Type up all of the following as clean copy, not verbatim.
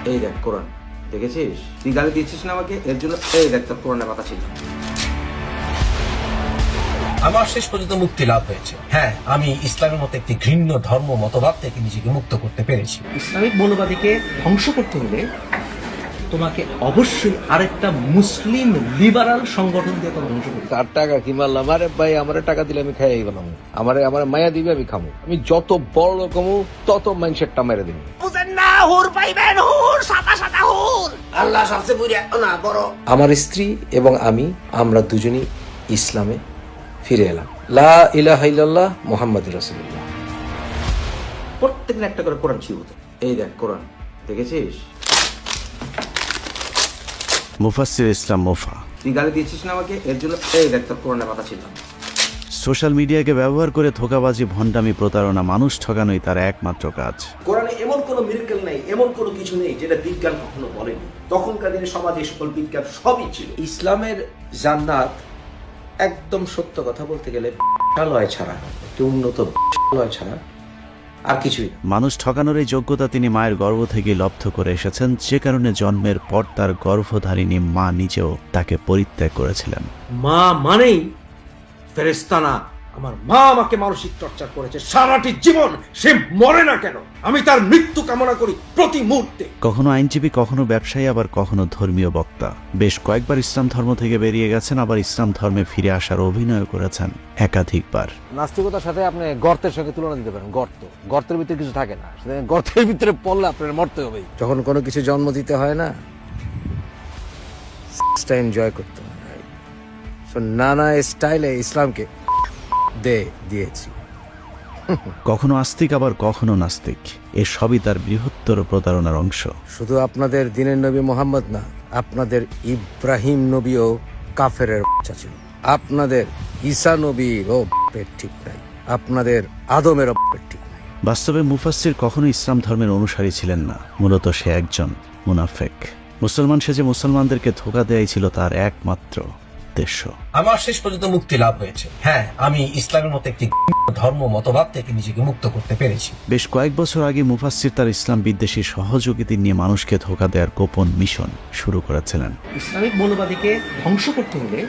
এই দেখ কোরআন, দেখেছিস? তুই গালি দিয়েছিস না আমাকে, এর জন্য এই দেখ তোর কোরআনের কথা ছিল। আমার শেষ পর্যন্ত মুক্তি লাভ হয়েছে। হ্যাঁ, আমি ইসলামের মতো একটি ঘৃণ্য ধর্ম মতবাদ থেকে নিজেকে মুক্ত করতে পেরেছি। ইসলামিক মৌলবাদীকে ধ্বংস করতে হলে তোমাকে অবশ্যই আরেকটা মুসলিম লিবারাল সংগঠন দিয়ে তোমাকে ধ্বংস করতে হবে। তার টাকা কি মারলাম? আরে ভাই, আমারে টাকা দিলে আমি খাইয়াই গেলাম। আমারে মায়া দিবে, আমি খামো। আমি যত বড় লোক হমু তত মানুষেরটা মেরে দিবি। আল্লাহ সবচেয়ে বড়। আমার স্ত্রী এবং আমি, আমরা দুজনই ইসলামে ফিরে এলাম। লা ইলাহা ইল্লাল্লাহ মুহাম্মাদুর রাসূলুল্লাহ। প্রত্যেকদিন একটা করে কোরআন শিখবো। এই দেখ কোরআন, দেখেছিস? মুফাসসির ইসলাম মুফা তুই গালি দিয়েছিস না আমাকে, এর জন্য এই দেখ তোর কোরআনের কথা ছিল। সোশ্যাল মিডিয়াকে ব্যবহার করে ধোঁকাবাজি, ভণ্ডামি, প্রতারণা, মানুষ ঠকানোই তার একমাত্র কাজ। কোরআনে এমন কোনো মিরাকেল নেই, এমন কোনো কিছু নেই যেটা বিজ্ঞান কখনো বলেনি। তখনকার দিনে সমাজে সকল বিজ্ঞান সবই ছিল। ইসলামের জান্নাত একদম সত্য কথা বলতে গেলে লয় ছাড়া, একটু উন্নত লয় ছাড়া আর কিছুই না। মানুষ ঠকানোর এই যোগ্যতা তিনি মায়ের গর্ভ থেকে লব্ধ করে এসেছেন, যে কারণে জন্মের পর তার গর্ভধারিণী মা নিজেও তাকে পরিত্যাগ করেছিলেন। মা মানেই ফেরেশতা না। আমার মা আমাকে মানসিক টর্চার করেছে সারাটি জীবন। সে মরে না কেন? আমি তার মৃত্যু কামনা করি প্রতি মুহূর্তে। কখনো আইনজীবী, কখনো ব্যবসায়ী, আবার কখনো ধর্মীয় বক্তা। বেশ কয়েকবার ইসলাম ধর্ম থেকে বেরিয়ে গেছেন, আবার ইসলাম ধর্মে ফিরে আসার অভিনয় করেছেন একাধিকবার। নাস্তিকতার সাথে আপনি গর্তের সঙ্গে তুলনা দিতে পারেন। গর্তের ভিতরে কিছু থাকে না, গর্তের ভিতরে পড়লে আপনার মরতে হবে। যখন কোনো কিছু জন্ম দিতে হয় না, এনজয় করতে হয়। নানা স্টাইলে ইসলামকে দিয়েছি। কখনো আস্তিক, আবার কখনো নাস্তিক। এ সবই তার বৃহত্তর প্রতারণার অংশ। শুধু আপনাদের দিনের নবী মোহাম্মদ না, আপনাদের ইব্রাহিম নবীও কাফেরের বাচ্চা ছিল। আপনাদের ঈসা নবীরও পেট ঠিক নাই, আপনাদের আদমেরও পেট ঠিক নাই। বাস্তবে মুফাসসির কখনো ইসলাম ধর্মের অনুসারী ছিলেন না। মূলত সে একজন মুনাফেক। মুসলমান সেজে মুসলমানদেরকে ধোঁকা দেয়াই ছিল তার একমাত্র উদ্দেশ্য। আমার শেষ পর্যন্ত মুক্তি লাভ হয়েছে। হ্যাঁ, আমি ইসলামের মতো একটি ঘৃণ্য ধর্ম মতবাদ থেকে নিজেকে মুক্ত করতে পেরেছি। বেশ কয়েক বছর আগে মুফাসসির তার ইসলাম বিদ্বেষী সহযোগিতা নিয়ে মানুষকে ধোঁকা দেওয়ার গোপন মিশন শুরু করেছিলেন। ইসলামিক মৌলবাদীকে ধ্বংস করতে হলে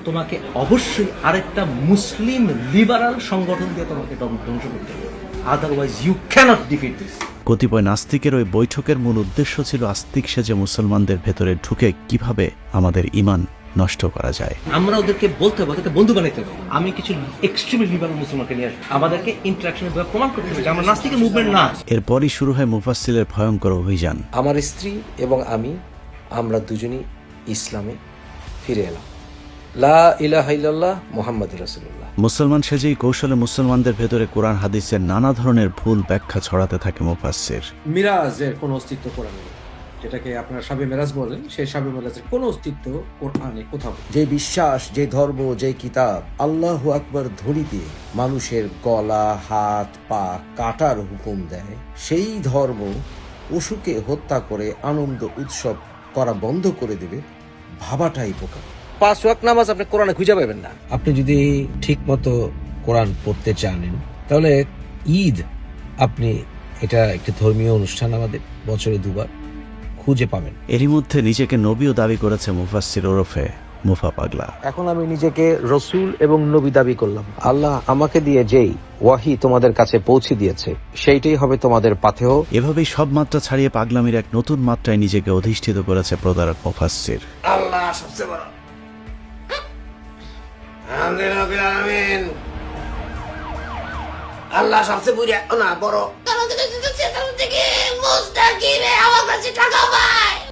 তোমাকে অবশ্যই আরেকটা মুসলিম লিবারাল সংগঠন দিয়ে তোমাকে ধ্বংস করতে হবে। Otherwise you cannot defeat this. কতিপয় নাস্তিকের ওই বৈঠকের মূল উদ্দেশ্য ছিল আস্তিক সেজে মুসলমানদের ভেতরে ঢুকে কিভাবে আমাদের ঈমান নষ্ট করা যায়। আমরা ওদেরকে বলতে হবে, ওদেরকে বন্ধু বানাইতে হবে। আমি কিছু এক্সট্রিমলি লিবারাল মুসলমানকে নিয়ে আসবো। আমাদেরকে ইন্টারাকশন প্রমাণ করতে হবে যে আমরা নাস্তিকের মুভমেন্ট না। এরপরই শুরু হয় মুফাসসিলের ভয়ঙ্কর অভিযান। আমার স্ত্রী এবং আমি, আমরা দুজনই ইসলামে ফিরে এলাম। লা ইলাহা ইল্লাল্লাহ মুহাম্মাদুর রাসূলুল্লাহ। মুসলমান সেজেই কৌশলে মুসলমানদের ভেতরে কোরআন হাদিসের নানা ধরনের ভুল ব্যাখ্যা ছড়াতে থাকে মুফাসসির। মিরাজের কোনো অস্তিত্ব কোরআনে নেই, যেটাকে আপনারা শাবে মেরাজ বলেন, সেই শাবে মেরাজের কোনো অস্তিত্ব কোরআনে কোথাও। যে বিশ্বাস, যে ধর্ম, যে কিতাব আল্লাহু আকবার ধ্বনি দিয়ে মানুষের গলা, হাত, পা কাটার হুকুম দেয়, সেই ধর্ম পশুকে হত্যা করে আনন্দ উৎসব করা বন্ধ করে দেবে, ভাবাটাই বোকা। 5 ওয়াক্ত নামাজ আপনি কোরআনে খুঁজে পাবেন না। আপনি যদি ঠিক মতো কোরআন পড়তে জানেন, তাহলে ঈদ, আপনি এটা একটি ধর্মীয় অনুষ্ঠান, আমাদের বছরে 2 বার খুঁজে পাবেন। এরই মধ্যে নিজেকে নবীও দাবি করেছে মুফাসসির ওরফে মুফা পাগলা। এখন আমি নিজেকে রসুল এবং নবী দাবি করলাম। আল্লাহ আমাকে দিয়ে যেই ওয়াহি তোমাদের কাছে পৌঁছে দিয়েছে, সেইটাই হবে তোমাদের পাথেয়। এভাবেই সব মাত্রা ছাড়িয়ে পাগলামির এক নতুন মাত্রায় নিজেকে অধিষ্ঠিত করেছে প্রতারক মুফাসসির। আল্লাহ সবচেয়ে বড়। আমিন। আল্লাহ সবচেয়ে বড়।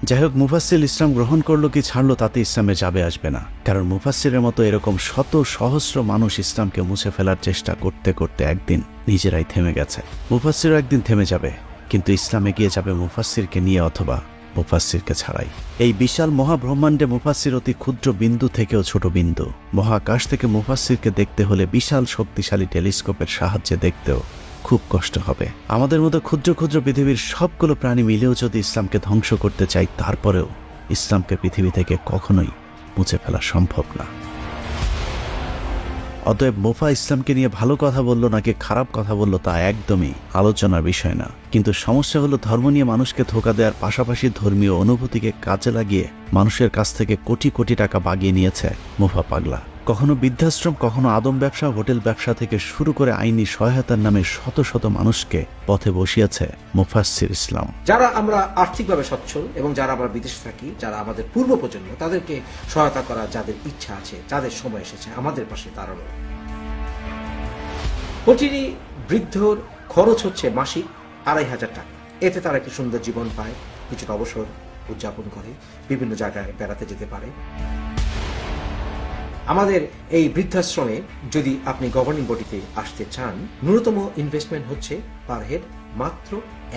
যাই হোক, মুফাসসিল ইসলাম গ্রহণ করলো কি ছাড়লো তাতে ইসলামে যাবে আসবে না। কারণ মুফাসসিরের মতো এরকম শত সহস্র মানুষ ইসলামকে মুছে ফেলার চেষ্টা করতে করতে একদিন নিজেরাই থেমে গেছে। মুফাসসিরও একদিন থেমে যাবে, কিন্তু ইসলামে গিয়ে যাবে মুফাসসিরকে নিয়ে অথবা মুফাসসিরকে ছাড়াই। এই বিশাল মহাব্রহ্মাণ্ডে মুফাসসির অতি ক্ষুদ্র বিন্দু থেকেও ছোট বিন্দু। মহাকাশ থেকে মুফাসসিরকে দেখতে হলে বিশাল শক্তিশালী টেলিস্কোপের সাহায্যে দেখতেও খুব কষ্ট হবে। আমাদের মতো ক্ষুদ্র ক্ষুদ্র পৃথিবীর সবগুলো প্রাণী মিলেও যদি ইসলামকে ধ্বংস করতে চাই, তারপরেও ইসলামকে পৃথিবী থেকে কখনোই মুছে ফেলা সম্ভব না। অতএব মুফা ইসলামকে নিয়ে ভালো কথা বলল নাকি খারাপ কথা বলল তা একদমই আলোচনার বিষয় না। কিন্তু সমস্যা হলো ধর্ম নিয়ে মানুষকে ধোঁকা দেওয়ার পাশাপাশি ধর্মীয় অনুভূতিকে কাজে লাগিয়ে মানুষের কাছ থেকে কোটি কোটি টাকা বাগিয়ে নিয়েছে মুফা পাগলা। কখনো বৃদ্ধাশ্রম, কখনো আদম ব্যবসা, হোটেল ব্যবসা থেকে শুরু করে আইনি সহায়তার নামে শত শত মানুষকে পথে বসিয়েছে মুফাসসির ইসলাম। যারা আমরা আর্থিকভাবে সচ্ছল এবং যারা আমরা বিদেশে থাকি, যারা আমাদের পূর্ব প্রজন্ম, তাদেরকে সহায়তা করা যাদের ইচ্ছা আছে, যাদের সময় এসেছে আমাদের পাশে দাঁড়ানো। প্রতিটি বৃদ্ধর খরচ হচ্ছে মাসিক 2500 টাকা। এতে তারা একটি সুন্দর জীবন পায়, কিছুটা অবসর উদযাপন করে, বিভিন্ন জায়গায় বেড়াতে যেতে পারে। আমাদের এই বৃদ্ধাশ্রমে যদি আপনি গভর্নিং বডিতে আসতে চান, ন্যূনতম ইনভেস্টমেন্ট হচ্ছে পার হেড মাত্র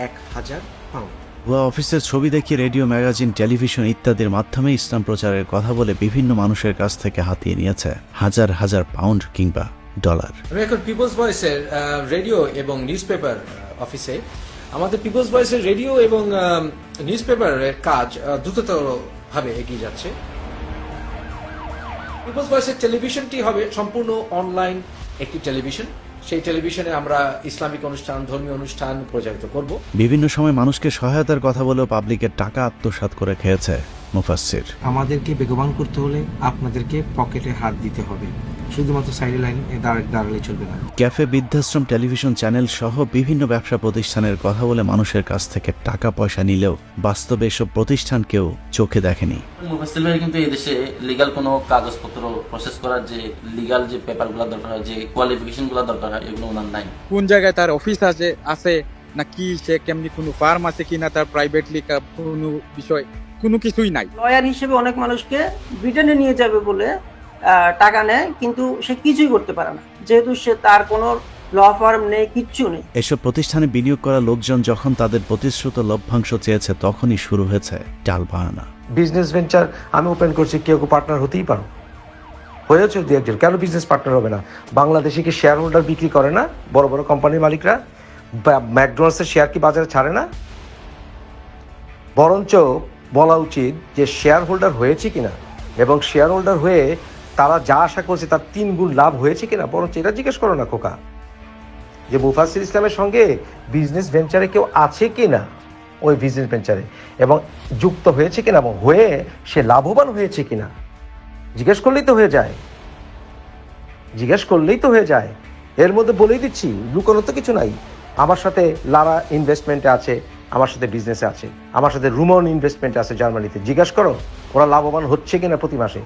1000 পাউন্ড। ভুয়া অফিসের ছবি দেখিয়ে রেডিও, ম্যাগাজিন, টেলিভিশন ইত্যাদির মাধ্যমে ইসলাম প্রচারের কথা বলে বিভিন্ন মানুষের কাছ থেকে হাতিয়ে নিয়েছে হাজার হাজার পাউন্ড কিংবা ডলার। আমি এখন পিপলস ভয়েসের রেডিও এবং নিউজ পেপার অফিসে। আমাদের পিপলস ভয়েসের রেডিও এবং নিউজ পেপারের কাজ দ্রুততর ভাবে এগিয়ে যাচ্ছে। পিপলস ভয়েসের টেলিভিশনটি হবে সম্পূর্ণ অনলাইন একটি টেলিভিশন। সেই টেলিভিশনে আমরা ইসলামিক অনুষ্ঠান, ধর্মীয় অনুষ্ঠান প্রচারিত করব। বিভিন্ন সময় মানুষকে সহায়তার কথা বলেও পাবলিকের টাকা আত্মসাৎ করে খেয়েছে মুফাসসির। আমাদেরকে বেগবান করতে হলে আপনাদেরকে পকেটে হাত দিতে হবে, শুধুমাত্র সাইড লাইন দাঁড়ালে চলবে না। ক্যাফে, বৃদ্ধাশ্রম, টেলিভিশন চ্যানেল সহ বিভিন্ন ব্যবসা প্রতিষ্ঠানের কথা বলে মানুষের কাছ থেকে টাকা পয়সা নিলেও বাস্তবে এসব প্রতিষ্ঠান কেউ চোখে দেখেনি। মুফাসসির ভাই কিন্তু এই দেশে লিগ্যাল কোনো কাগজপত্র প্রসেস করার যে লিগ্যাল যে পেপারগুলো দরকার হয়, যে কোয়ালিফিকেশনগুলো দরকার হয়, এগুলো ওনার নাই। কোন জায়গায় তার অফিস আছে না কি, সে কেমনি কোনো ফার্ম আছে কিনা, তার প্রাইভেটলি কোনো বিষয় কোনো কিছুই নাই। লয়ার হিসেবে অনেক মানুষকে ব্রিটেনে নিয়ে যাবে বলে টাকা নেয়, কিন্তু সে কিছুই করতে পারে না, যেহেতু সে তার কোনো ল ফার্ম নেই, কিচ্ছু নেই। এসব প্রতিষ্ঠানে বিনিয়োগ করা লোকজন যখন তাদের প্রতিশ্রুত লভ্যাংশ চেয়েছে, তখনই শুরু হয়েছে টাল বাহানা। বিজনেস ভেঞ্চার আমি ওপেন করছি, কেউ পার্টনার হতেই পারো, হয়েছে দু একজন, কেন বিজনেস পার্টনার হবে না? বাংলাদেশে কি শেয়ার হোল্ডার বিক্রি করে না? বড় বড় কোম্পানির মালিকরা ম্যাকডোনাল্ডসের শেয়ার কি বাজারে ছাড়ে না? বরঞ্চ বলা উচিত যে শেয়ার হোল্ডার হয়েছে কিনা, এবং শেয়ার হোল্ডার হয়ে তারা যা আশা করছে তার 3 গুণ লাভ হয়েছে কিনা, বরঞ্চ এটা জিজ্ঞেস করো না খোকা, যে মুফাসসির ইসলামের সঙ্গে বিজনেস ভেঞ্চারে কেউ আছে কিনা, ওই বিজনেস ভেঞ্চারে এবং যুক্ত হয়েছে কিনা, এবং হয়ে সে লাভবান হয়েছে কিনা জিজ্ঞেস করলেই তো হয়ে যায়। এর মধ্যে বলেই দিচ্ছি, লুকানো তো কিছু নাই। আমার সাথে লারা ইনভেস্টমেন্টে আছে, আমার সাথে বিজনেসে আছে, আমার সাথে রুমন ইনভেস্টমেন্টে আছে জার্মানিতে। জিজ্ঞেস করো ওরা লাভবান হচ্ছে কিনা প্রতি মাসে।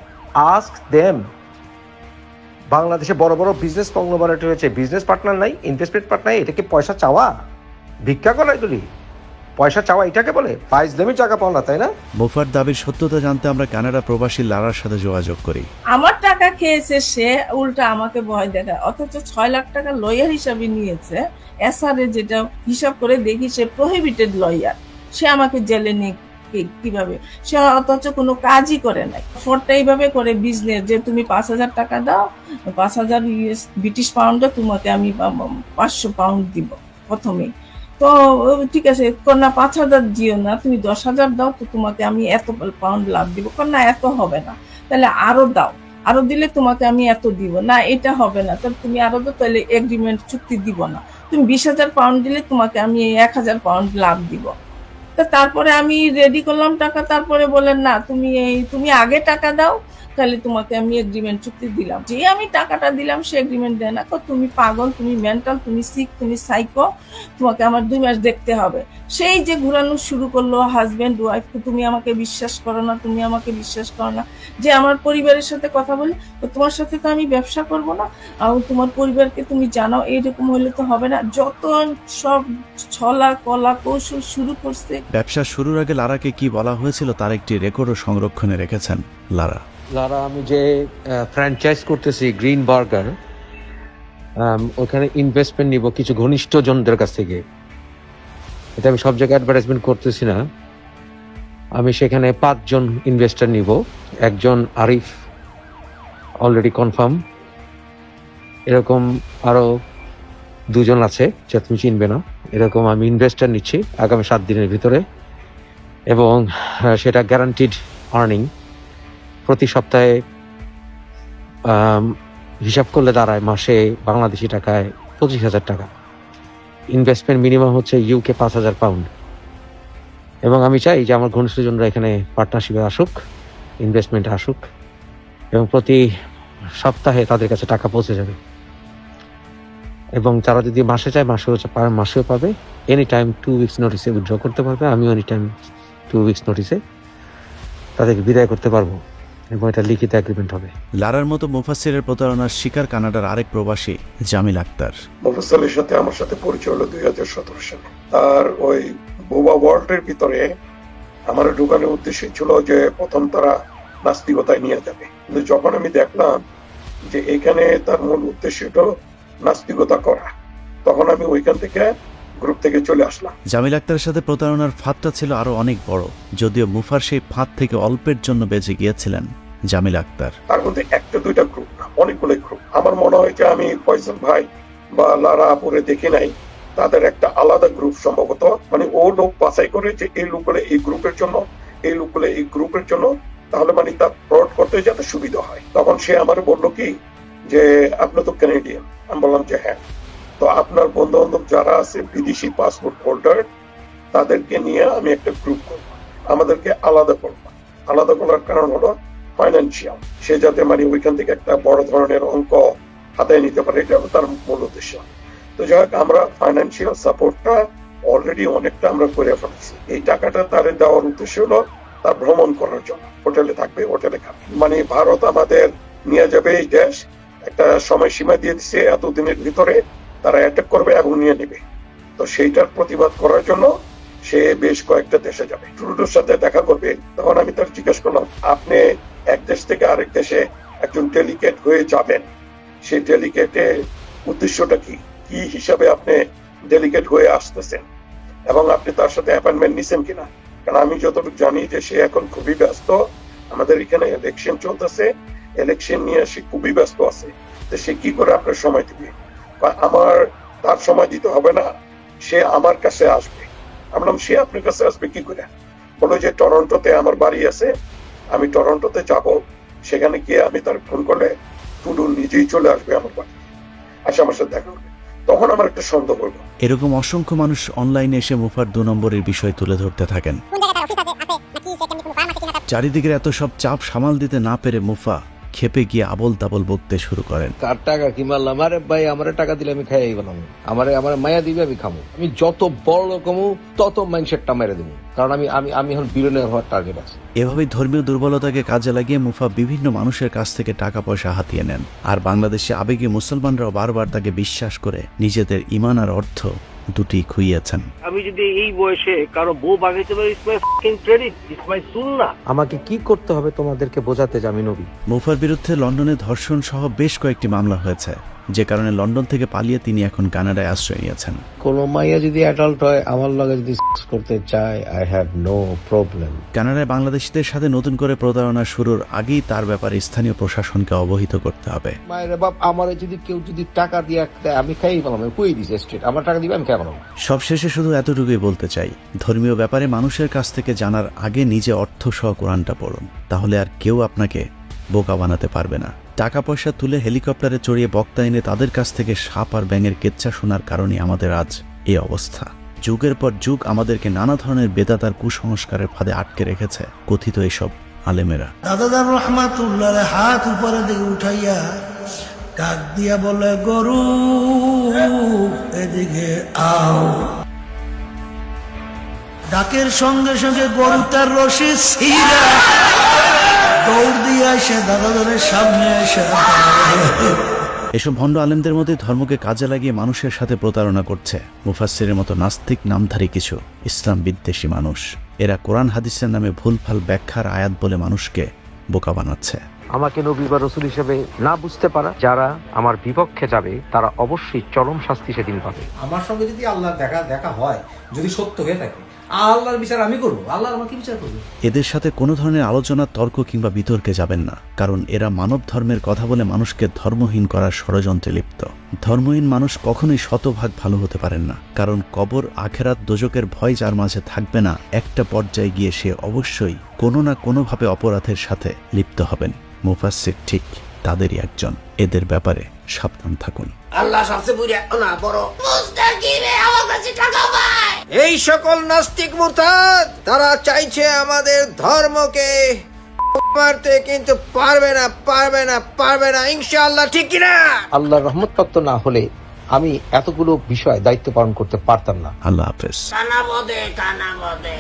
Ask them. বাংলাদেশে বড় বড় বিজনেস কংগ্লোমারেট রয়েছে, বিজনেস পার্টনার নাই, ইনভেস্টমেন্ট পার্টনার। এটা কি পয়সা চাওয়া, ভিক্ষা করা? এগুলি পয়সা চাওয়া এটাকে বলে? ফাইজলামি টাকা পাও না, তাই না? মুফার দাবির সত্যতা জানতে আমরা কানাডা প্রবাসী লারার সাথে যোগাযোগ করি। আমার টাকা খেয়েছে সে, উল্টা আমাকে ভয় দেখায়, অথচ 6 লাখ টাকা লয়ার হিসাবে নিয়েছে। এসআরে যেটা হিসাব করে দেখি সে প্রহিবিটেড লয়ার, সে আমাকে জেলে নিয়ে কিভাবে, সে অথচ কোনো কাজই করে নাই। ফোরটা এইভাবে করে বিজনেস, যে তুমি 5000 টাকা দাও, 5000 ব্রিটিশ পাউন্ডে তোমাকে আমি 500 পাউন্ড দিব প্রথমেই। তো ঠিক আছে, না 5000 দিও না, তুমি 10,000 দাও, তো তোমাকে আমি এত পাউন্ড লাভ দিব। না এত হবে না, তাহলে আরো দাও, আরো দিলে তোমাকে আমি এত দিব। না এটা হবে না, তাহলে তুমি আরো দাও, তাহলে এগ্রিমেন্ট চুক্তি দিব না। তুমি 20,000 পাউন্ড দিলে তোমাকে আমি 1000 পাউন্ড লাভ দিব। তারপরে আমি রেডি করলাম টাকা, তারপরে বলেন না তুমি আগে টাকা দাও, তাহলে তোমাকে আমি এগ্রিমেন্ট চুক্তি দিলাম। যে আমি টাকাটা দিলাম সে এগ্রিমেন্ট দেয় না, তুমি পাগল, তুমি মেন্টাল, তুমি সিক, তুমি সাইকো, তোমাকে আমার 2 মাস দেখতে হবে। সেই যে ঘুরানো শুরু করলো হাজবেন্ড ওয়াইফ, তুমি আমাকে বিশ্বাস করো না, তুমি আমাকে বিশ্বাস করো না। যে আমার পরিবারের সাথে কথা বলে, তোমার সাথে তো আমি ব্যবসা করব না, আর তোমার পরিবারকে তুমি জানাও, এইরকম হলে তো হবে না। যত সব ছলা কলা কৌশল শুরু করছে। ব্যবসা শুরুর আগে লারাকে কি বলা হয়েছিল তার একটি রেকর্ডও সংরক্ষণে রেখেছেন লারা। আমি যে ফ্র্যাঞ্চাইজ করতেছি গ্রিন বার্গার, ওখানে ইনভেস্টমেন্ট নিব কিছু ঘনিষ্ঠ জনদের কাছ থেকে। এটা আমি সব জায়গায় অ্যাডভার্টাইজমেন্ট করতেছি না। আমি সেখানে 5 জন ইনভেস্টর নিব। একজন আরিফ অলরেডি কনফার্ম, এরকম আরো 2 জন আছে যা তুমি চিনবে না। এরকম আমি ইনভেস্টর নিচ্ছি আগামী 7 দিনের ভিতরে, এবং সেটা গ্যারান্টিড আর্নিং। প্রতি সপ্তাহে হিসাব করলে দাঁড়ায় মাসে বাংলাদেশি টাকায় 25,000 টাকা। ইনভেস্টমেন্ট মিনিমাম হচ্ছে ইউকে 5,000 পাউন্ড। এবং আমি চাই যে আমার ঘনিষ্ঠজনরা এখানে পার্টনারশিপে আসুক, ইনভেস্টমেন্টে আসুক, এবং প্রতি সপ্তাহে তাদের কাছে টাকা পৌঁছে যাবে। এবং তারা যদি মাসে চায় মাসেও পাবে। এনি টাইম 2 উইকস নোটিসে উইথড্র করতে পারবে। আমিও এনি টাইম 2 উইকস নোটিসে তাদেরকে বিদায় করতে পারবো, এবং এটা লিখিত এগ্রিমেন্ট হবে। লারার মতো মুফাসসিরের প্রতারণার শিকার কানাডার আরেক প্রবাসী জামিল আক্তার। মুফাসসিরের সাথে আমার সাথে পরিচয় হলো 2017 সালে। আর ওই বোবা ওয়ার্ল্ডের ভিতরে আমার ঢুকানোর উদ্দেশ্য ছিল যে প্রথম তারা নাস্তিকতায় নিয়ে যাবে, কিন্তু যখন আমি দেখলাম যে এখানে তার মূল উদ্দেশ্যটা নাস্তিকতা করা, তখন আমি ওইখান থেকে গ্রুপ থেকে চলে আসলাম। জামিল আক্তারের সাথে প্রতারণার ফাঁদটা ছিল আরো অনেক বড়, যদিও মুফার সেই ফাঁদ থেকে অল্পের জন্য বেঁচে গিয়েছিলেন জামিল আক্তার। তার মধ্যে 1-2টা গ্রুপ না, অনেকগুলো গ্রুপ। আমার মনে হয় যে আমি ফয়সাল ভাই বা লারা আপুরে দেখি নাই, তাদের একটা আলাদা গ্রুপ সম্ভবত, মানে ও লোক বাছাই করে যে এই লোকগুলো এই গ্রুপের জন্য, এই লোকগুলো এই গ্রুপের জন্য, তাহলে মানে তার ফ্রড করতে যাতে সুবিধা হয়। তখন সে আমার বললো কি যে আপনি তো কানাডিয়ান। আমি বললাম যে হ্যাঁ, তো আপনার বন্ধু বান্ধব যারা আছে বিদেশি পাসপোর্ট হোল্ডার, তাদেরকে নিয়ে আমি একটা গ্রুপ করব, আমাদেরকে আলাদা করব। আলাদা করার কারণ হলো ফাইন্যান্সিয়াল, সে যাতে মানে ওইখান থেকে একটা বড় ধরনের অঙ্ক হাতায় নিতে পারে, এটা তার মূল উদ্দেশ্য। তো যাই হোক, আমরা ফাইন্যান্সিয়াল সাপোর্টটা অলরেডি অনেকটা আমরা করে ফেলেছি। এই টাকাটা তারে দেওয়ার উদ্দেশ্য হলো তার ভ্রমণ করার জন্য, হোটেলে থাকবে, হোটেলে খাবে। মানে ভারত আমাদের নিয়ে যাবে এই দেশ, একটা সময়সীমা দিয়ে দিচ্ছে, এতদিনের ভিতরে তারা অ্যাটাক করবে এবং নিয়ে নেবে। তো সেইটার প্রতিবাদ করার জন্য সে বেশ কয়েকটা দেশে যাবে, ট্রুডোর সাথে দেখা করবে। তখন আমি তার জিজ্ঞেস করলাম, আপনি এক দেশ থেকে আরেক দেশে একজন ডেলিগেট হয়ে যাবেন, সেই ডেলিগেটের উদ্দেশ্যটা কি, কি হিসাবে আপনি ডেলিগেট হয়ে আসতেছেন, এবং আপনি তার সাথে অ্যাপয়েন্টমেন্ট নিছেন কিনা? কারণ আমি যতটুকু জানি যে সে এখন খুবই ব্যস্ত, আমাদের এখানে ইলেকশন চলতেছে, ইলেকশন নিয়ে সে খুবই ব্যস্ত আছে। তো সে কি করে আপনার সময় দিবে? আমার তার সময় দিতে হবে না, সে আমার কাছে আসবে। আমি বললাম, সে আপনার কাছে আসবে কি করে? বলো যে টরন্টোতে আমার বাড়ি আছে, আমি টরন্টোতে যাব, সেখানে গিয়ে আমি তার ফোন করলে টুডু নিজেই চলে আসবে আমার বাড়ি, আসে আমার সাথে দেখা করবে। তখন আমার একটা সন্দেহ হলো। এরকম অসংখ্য মানুষ অনলাইনে এসে মুফার 2 নম্বরের বিষয় তুলে ধরতে থাকেন। চারিদিকের এত সব চাপ সামাল দিতে না পেরে মুফা খেপে গিয়ে আবল তাবল বকতে শুরু করেন। কার টাকা কি মারলাম? আরে ভাই, আমারে টাকা দিলে আমি খাই বললাম, আমারে মায়া দিবে, আমি খামো। আমি যত বড় কমু তত মাইন্ডসেটটা মেরে দেবো, কারণ আমি এখন বিলিয়নিয়ার হওয়ার টার্গেট আছে। এভাবেই ধর্মীয় দুর্বলতাকে কাজে লাগিয়ে মুফা বিভিন্ন মানুষের কাছ থেকে টাকা পয়সা হাতিয়ে নেন। আর বাংলাদেশে আবেগী মুসলমানরাও বারবার তাকে বিশ্বাস করে নিজেদের ঈমান আর অর্থ দুটি খুইয়েছেন। আমি যদি এই বয়সে কারো বউ বাগাইতে পারি, আমাকে কি করতে হবে তোমাদেরকে বোঝাতে যে আমি নবী? মুফার বিরুদ্ধে লন্ডনে ধর্ষণ সহ বেশ কয়েকটি মামলা হয়েছে, যে কারণে লন্ডন থেকে পালিয়ে তিনি এখন কানাডায় আশ্রয় নিয়েছেন। কোন মাইয়া যদি অ্যাডাল্ট হয়, আমার লগে যদি করতে চায়, আই হ্যাভ নো প্রবলেম। কানাডায় বাংলাদেশিদের সাথে নতুন করে প্রতারণা শুরুর আগেই তার ব্যাপারে স্থানীয় প্রশাসনকে অবহিত করতে হবে। মায়ের বাপ, আমার যদি কেউ যদি টাকা দিয়ে আমি খাই পেলাম, কুই দিস স্টেট, আমার টাকা দিবে, আমি খাই পেলাম। সবশেষে শুধু এতটুকুই বলতে চাই, ধর্মীয় ব্যাপারে মানুষের কাছ থেকে জানার আগে নিজে অর্থ সহ কোরআনটা পড়ুন, তাহলে আর কেউ আপনাকে বোকা বানাতে পারবে না। টাকা পয়সা তুলে হেলিকপ্টারে চড়িয়ে বক্তা এনে তাদের কাছ থেকে সাপ আর ব্যাঙের কেচ্ছা শোনার কারণে আমাদের আজ এই অবস্থা। যুগের পর যুগ আমাদেরকে নানা ধরনের বেদাতার কুসংস্কারের ফাঁদে আটকে রেখেছে কথিত এসব আলেমেরা। দাদাদার রহমাতুল্লাহ হাত উপরে দিকে উঠাইয়া ডাক দিয়া বলে, গরু এদিকে আও। ডাকের সঙ্গে সঙ্গে গরু তার রশি ছিঁড়া দৌড় দিয়ে আসে দাদাদারের সামনে এসে। এসব ভণ্ড আলেমদের মধ্যে ধর্মকে কাজে লাগিয়ে মানুষের সাথে প্রতারণা করছে মুফাসসিরের মতো নাস্তিক নামধারী কিছু ইসলাম বিদ্বেষী মানুষ। এরা কোরআন হাদিসের নামে ভুলভাল ব্যাখ্যার আয়াত বলে মানুষকে বোকা বানাচ্ছে। আমাকে নবী বা রাসূল হিসেবে না বুঝতে পারা যারা আমার বিপক্ষে যাবে, তারা অবশ্যই চরম শাস্তি সেদিন পাবে। আমার সঙ্গে যদি আল্লাহর দেখা হয়, যদি সত্য হয়ে থাকে, আল্লাহর বিচার আমি করবো, আল্লাহ আমাকে বিচার করবে। এদের সাথে কোনো ধরনের আলোচনা, তর্ক কিংবা বিতর্কে যাবেন না, কারণ এরা মানব ধর্মের কথা বলে মানুষকে ধর্মহীন করার ষড়যন্ত্রে লিপ্ত। ধর্মহীন মানুষ কখনোই শতভাগ ভালো হতে পারেন না, কারণ কবর, আখেরাত, দোজকের ভয় যার মাঝে থাকবে না, একটা পর্যায়ে গিয়ে সে অবশ্যই কোনো না কোনোভাবে অপরাধের সাথে লিপ্ত হবেন। মুফাসসির ঠিক তাদেরই একজন। এদের ব্যাপারে সাবধান থাকুন। আল্লাহ সবচেয়ে বুড়ি না বড় মুস্তাকিমে আমার কাছে টাকা পায়। এই সকল নাস্তিক মুরতাদ তারা চাইছে আমাদের ধর্মকে মারতে, কিন্তু পারবে না, পারবে না, পারবে না ইনশাআল্লাহ, ঠিক কি না? আল্লাহর রহমত প্রাপ্ত না হলে আমি এতগুলো বিষয় দায়িত্ব পালন করতে পারতাম না। আল্লাহ হাফেজ। কানা বদে